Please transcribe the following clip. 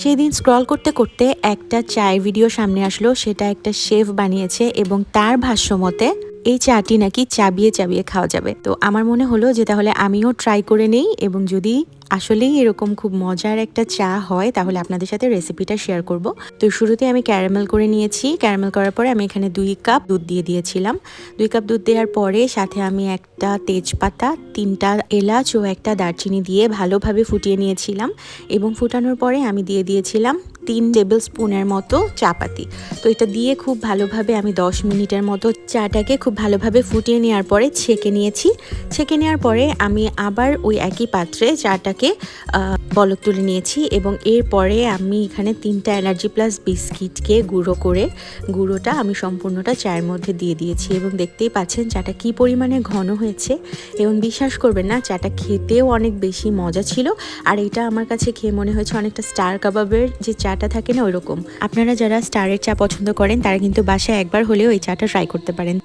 সেদিন স্ক্রল করতে করতে একটা চায়ের ভিডিও সামনে আসলো, সেটা একটা শেফ বানিয়েছে এবং তার ভাষ্যমতে এই চাটি নাকি চাবিয়ে চাবিয়ে খাওয়া যাবে। তো আমার মনে হলো যে তাহলে আমিও ট্রাই করে নেই, এবং যদি আসলেই এরকম খুব মজার একটা চা হয় তাহলে আপনাদের সাথে রেসিপিটা শেয়ার করব। তো শুরুতে আমি ক্যারামেল করে নিয়েছি। ক্যারামেল করার পরে আমি এখানে 2 কাপ দুধ দিয়ে দিয়েছিলাম। 2 কাপ দুধ দেওয়ার পরে সাথে আমি একটা তেজপাতা, 3টা এলাচ ও একটা দারচিনি দিয়ে ভালোভাবে ফুটিয়ে নিয়েছিলাম, এবং ফুটানোর পরে আমি দিয়ে দিয়েছিলাম 3 টেবিল স্পুনের মতো চাপাতি। তো এটা দিয়ে খুব ভালোভাবে আমি 10 মিনিটের মতো চাটাকে খুব ভালোভাবে ফুটিয়ে নেওয়ার পরে ছেঁকে নিয়েছি। ছেঁকে নেওয়ার পরে আমি আবার ওই একই পাত্রে চাটাকে বলক তুলে নিয়েছি, এবং এরপরে আমি এখানে 3টা এনার্জি প্লাস বিস্কিটকে গুঁড়ো করে গুঁড়োটা আমি সম্পূর্ণটা চায়ের মধ্যে দিয়ে দিয়েছি, এবং দেখতেই পাচ্ছেন চাটা কি পরিমাণে ঘন হয়েছে। এবং বিশ্বাস করবেন না, চাটা খেতেও অনেক বেশি মজা ছিল। আর এটা আমার কাছে খেয়ে মনে হয়েছে অনেকটা স্টার কাবাবের যে চাটা থাকে না, ওইরকম। আপনারা যারা স্টারের চা পছন্দ করেন তারা কিন্তু বাসায় একবার হলেও এই চাটা ট্রাই করতে পারেন।